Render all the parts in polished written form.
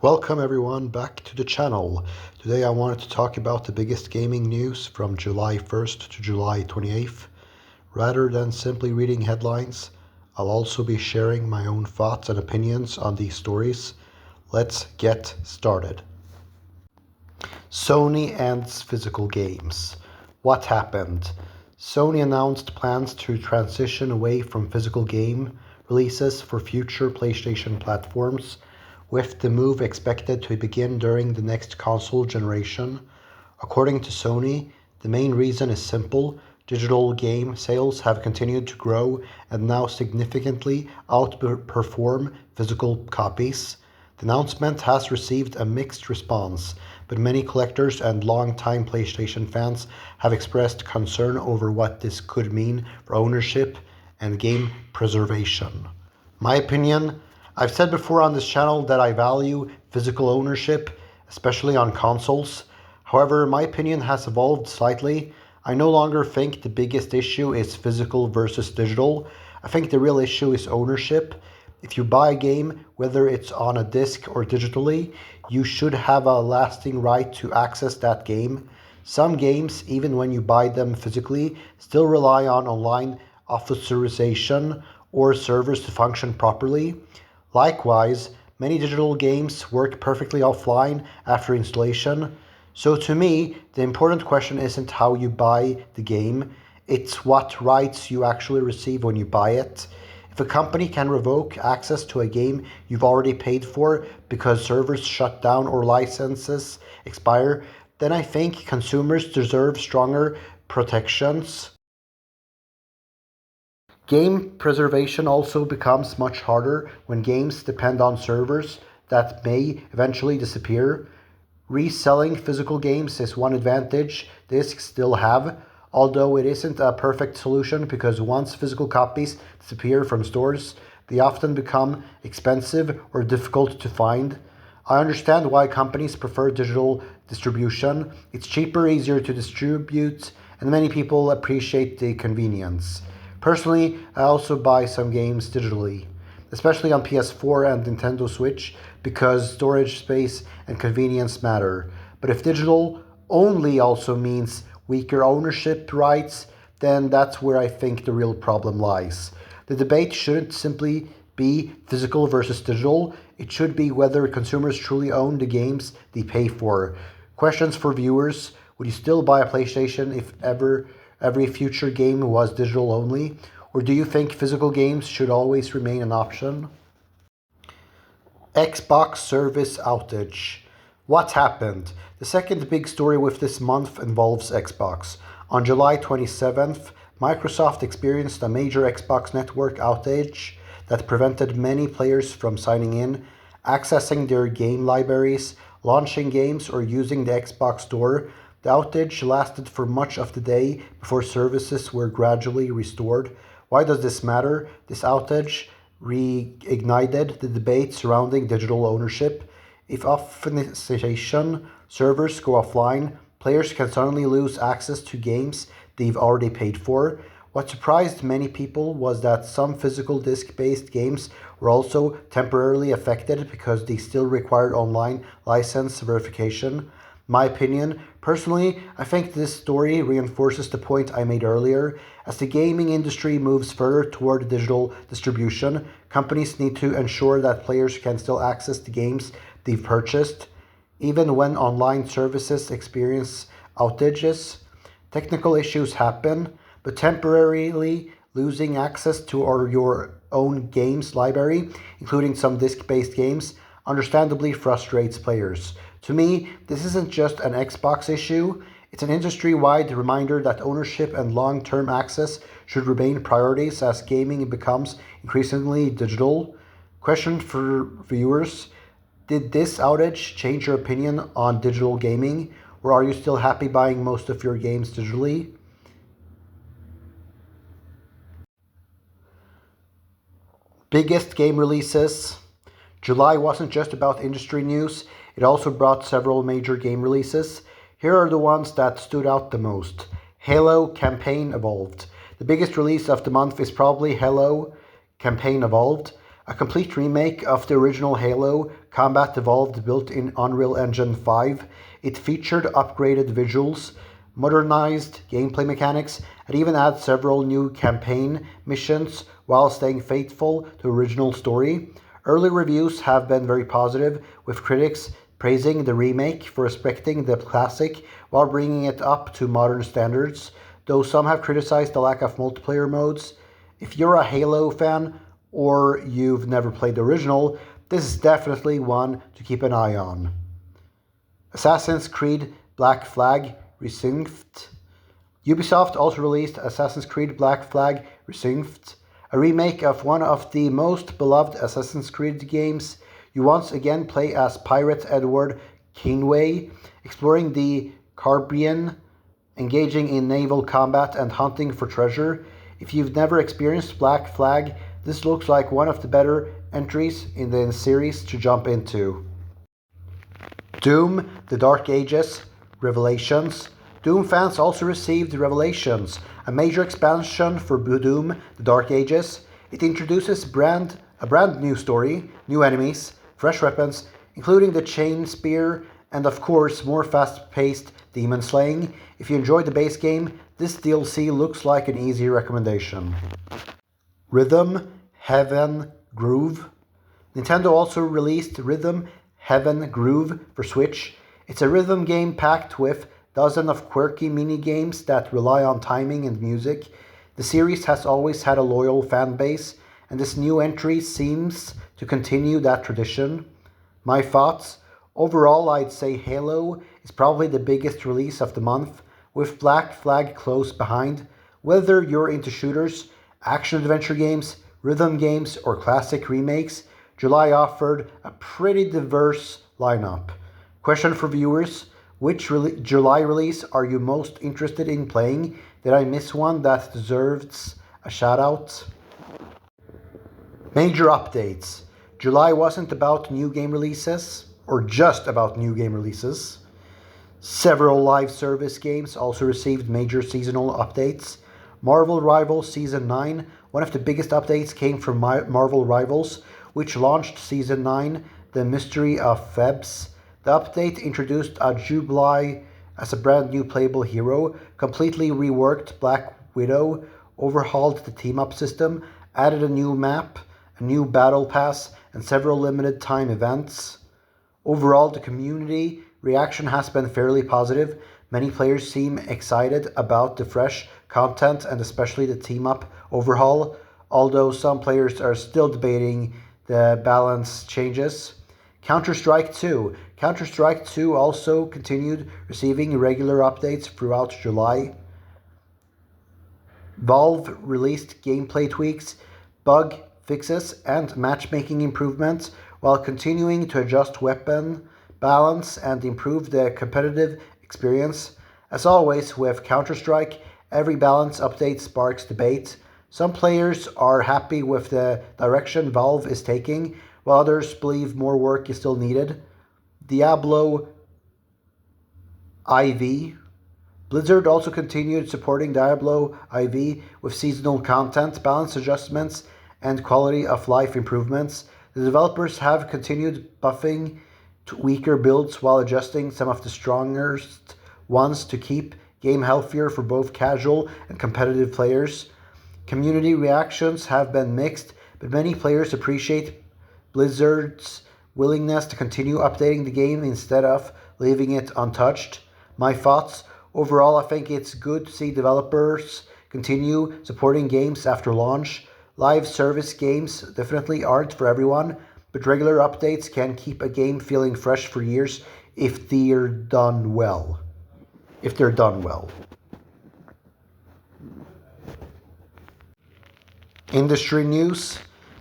Welcome everyone back to the channel. Today I wanted to talk about the biggest gaming news from July 1st to July 28th. Rather than simply reading headlines, I'll also be sharing my own thoughts and opinions on these stories. Let's get started. Sony ends physical games. What happened? Sony announced plans to transition away from physical game releases for future PlayStation platforms, with the move expected to begin during the next console generation. According to Sony, the main reason is simple: digital game sales have continued to grow and now significantly outperform physical copies. The announcement has received a mixed response, but many collectors and long-time PlayStation fans have expressed concern over what this could mean for ownership and game preservation. My opinion: I've said before on this channel that I value physical ownership, especially on consoles. However, my opinion has evolved slightly. I no longer think the biggest issue is physical versus digital. I think the real issue is ownership. If you buy a game, whether it's on a disc or digitally, you should have a lasting right to access that game. Some games, even when you buy them physically, still rely on online authorization or servers to function properly. Likewise, many digital games work perfectly offline after installation. So to me, the important question isn't how you buy the game, it's what rights you actually receive when you buy it. If a company can revoke access to a game you've already paid for because servers shut down or licenses expire, then I think consumers deserve stronger protections. Game preservation also becomes much harder when games depend on servers that may eventually disappear. Reselling physical games is one advantage discs still have, although it isn't a perfect solution because once physical copies disappear from stores, they often become expensive or difficult to find. I understand why companies prefer digital distribution. It's cheaper, easier to distribute, and many people appreciate the convenience. Personally, I also buy some games digitally, especially on PS4 and Nintendo Switch, because storage space and convenience matter. But if digital only also means weaker ownership rights, then that's where I think the real problem lies. The debate shouldn't simply be physical versus digital, it should be whether consumers truly own the games they pay for. Questions for viewers: would you still buy a PlayStation if every future game was digital only? Or do you think physical games should always remain an option? Xbox service outage. What happened? The second big story with this month involves Xbox. On July 27th, Microsoft experienced a major Xbox network outage that prevented many players from signing in, accessing their game libraries, launching games, or using the Xbox Store. The outage lasted for much of the day before services were gradually restored. Why does this matter? This outage reignited the debate surrounding digital ownership. If authentication servers go offline, players can suddenly lose access to games they've already paid for. What surprised many people was that some physical disc-based games were also temporarily affected because they still required online license verification. My opinion: personally, I think this story reinforces the point I made earlier. As the gaming industry moves further toward digital distribution, companies need to ensure that players can still access the games they've purchased, even when online services experience outages. Technical issues happen, but temporarily losing access to your own games library, including some disc-based games, understandably frustrates players. To me, this isn't just an Xbox issue, it's an industry-wide reminder that ownership and long-term access should remain priorities as gaming becomes increasingly digital. Question for viewers: did this outage change your opinion on digital gaming, or are you still happy buying most of your games digitally? Biggest game releases. July wasn't just about industry news, it also brought several major game releases. Here are the ones that stood out the most. Halo Campaign Evolved. The biggest release of the month is probably Halo Campaign Evolved. A complete remake of the original Halo combat evolved built in Unreal Engine 5. It featured upgraded visuals, modernized gameplay mechanics, and even added several new campaign missions while staying faithful to the original story. Early reviews have been very positive, with critics praising the remake for respecting the classic while bringing it up to modern standards, though some have criticized the lack of multiplayer modes. If you're a Halo fan, or you've never played the original, this is definitely one to keep an eye on. Assassin's Creed Black Flag Resynced. Ubisoft also released Assassin's Creed Black Flag Resynced, a remake of one of the most beloved Assassin's Creed games. You once again play as Pirate Edward Kenway, exploring the Caribbean, engaging in naval combat and hunting for treasure. If you've never experienced Black Flag, this looks like one of the better entries in the series to jump into. Doom: The Dark Ages Revelations. Doom fans also received Revelations, a major expansion for Doom: The Dark Ages. It introduces a brand new story, new enemies, fresh weapons, including the chain spear, and of course more fast-paced demon slaying. If you enjoyed the base game, this DLC looks like an easy recommendation. Rhythm Heaven Groove. Nintendo also released Rhythm Heaven Groove for Switch. It's a rhythm game packed with dozens of quirky mini-games that rely on timing and music. The series has always had a loyal fan base, and this new entry seems to continue that tradition. My thoughts? Overall, I'd say Halo is probably the biggest release of the month, with Black Flag close behind. Whether you're into shooters, action-adventure games, rhythm games, or classic remakes, July offered a pretty diverse lineup. Question for viewers: which July release are you most interested in playing? Did I miss one that deserves a shout-out? Major updates. July wasn't about new game releases, or just about new game releases. Several live service games also received major seasonal updates. Marvel Rivals Season 9, one of the biggest updates came from Marvel Rivals, which launched Season 9, The Mystery of Febs. The update introduced a Jubilee as a brand new playable hero, completely reworked Black Widow, overhauled the team-up system, added a new map, a new battle pass, and several limited time events. Overall, the community reaction has been fairly positive. Many players seem excited about the fresh content and especially the team-up overhaul, although some players are still debating the balance changes. Counter-Strike 2. Counter-Strike 2 also continued receiving regular updates throughout July. Valve released gameplay tweaks, bug fixes, and matchmaking improvements while continuing to adjust weapon balance and improve the competitive experience. As always with Counter-Strike, every balance update sparks debate. Some players are happy with the direction Valve is taking, while others believe more work is still needed. Diablo IV. Blizzard also continued supporting Diablo IV with seasonal content, balance adjustments, and quality of life improvements. The developers have continued buffing to weaker builds while adjusting some of the strongest ones to keep game healthier for both casual and competitive players. Community reactions have been mixed, but many players appreciate Blizzard's willingness to continue updating the game instead of leaving it untouched. My thoughts? Overall, I think it's good to see developers continue supporting games after launch. Live service games definitely aren't for everyone, but regular updates can keep a game feeling fresh for years if they're done well. Industry news.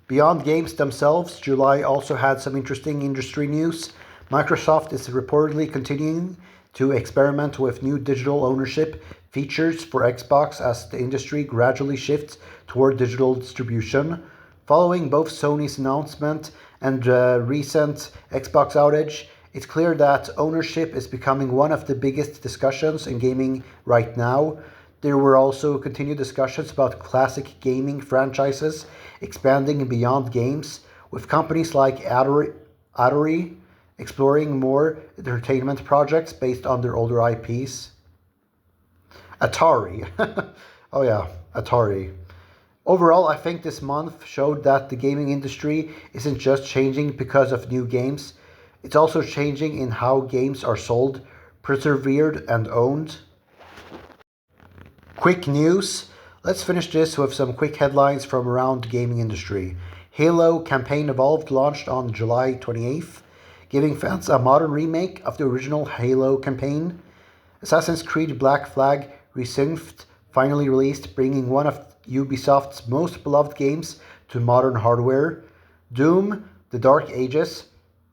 Beyond games themselves, July also had some interesting industry news. Microsoft is reportedly continuing to experiment with new digital ownership features for Xbox as the industry gradually shifts toward digital distribution. Following both Sony's announcement and recent Xbox outage, it's clear that ownership is becoming one of the biggest discussions in gaming right now. There were also continued discussions about classic gaming franchises expanding beyond games. with companies like Atari exploring more entertainment projects based on their older IPs. Atari. Oh yeah, Atari. Overall, I think this month showed that the gaming industry isn't just changing because of new games, it's also changing in how games are sold, persevered, and owned. Quick news. Let's finish this with some quick headlines from around the gaming industry. Halo Campaign Evolved launched on July 28th, giving fans a modern remake of the original Halo campaign. Assassin's Creed Black Flag Resynced finally released, bringing one of Ubisoft's most beloved games to modern hardware. Doom, The Dark Ages,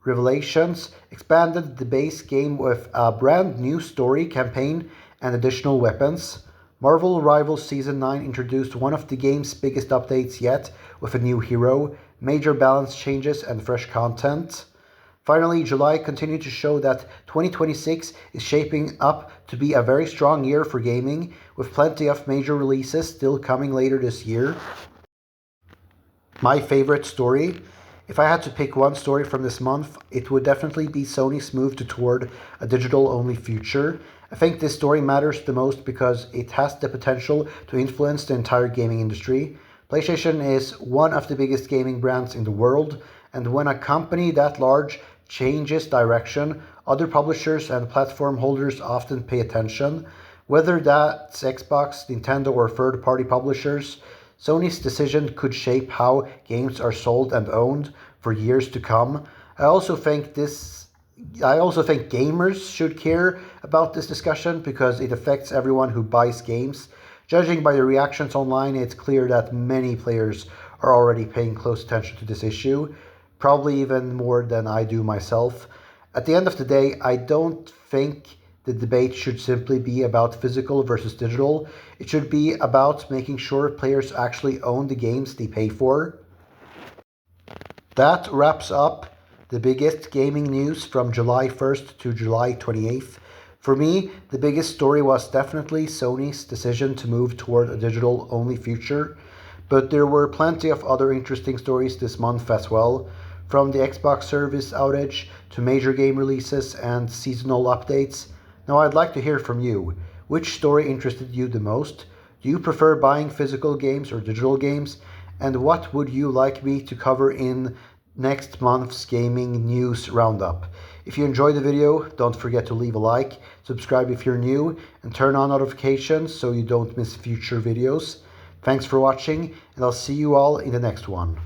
Revelations expanded the base game with a brand new story campaign and additional weapons. Marvel Rivals Season 9 introduced one of the game's biggest updates yet with a new hero, major balance changes, and fresh content. Finally, July continued to show that 2026 is shaping up to be a very strong year for gaming, with plenty of major releases still coming later this year. My favorite story? If I had to pick one story from this month, it would definitely be Sony's move toward a digital-only future. I think this story matters the most because it has the potential to influence the entire gaming industry. PlayStation is one of the biggest gaming brands in the world, and when a company that large changes direction, other publishers and platform holders often pay attention. Whether that's Xbox, Nintendo, or third-party publishers, Sony's decision could shape how games are sold and owned for years to come. I also think gamers should care about this discussion because it affects everyone who buys games. Judging by the reactions online, it's clear that many players are already paying close attention to this issue, probably even more than I do myself. At the end of the day, I don't think the debate should simply be about physical versus digital. It should be about making sure players actually own the games they pay for. That wraps up the biggest gaming news from July 1st to July 28th. For me, the biggest story was definitely Sony's decision to move toward a digital-only future, but there were plenty of other interesting stories this month as well, from the Xbox service outage to major game releases and seasonal updates. Now I'd like to hear from you. Which story interested you the most? Do you prefer buying physical games or digital games? And what would you like me to cover in next month's Gaming News Roundup? If you enjoyed the video, don't forget to leave a like, subscribe if you're new, and turn on notifications so you don't miss future videos. Thanks for watching, and I'll see you all in the next one.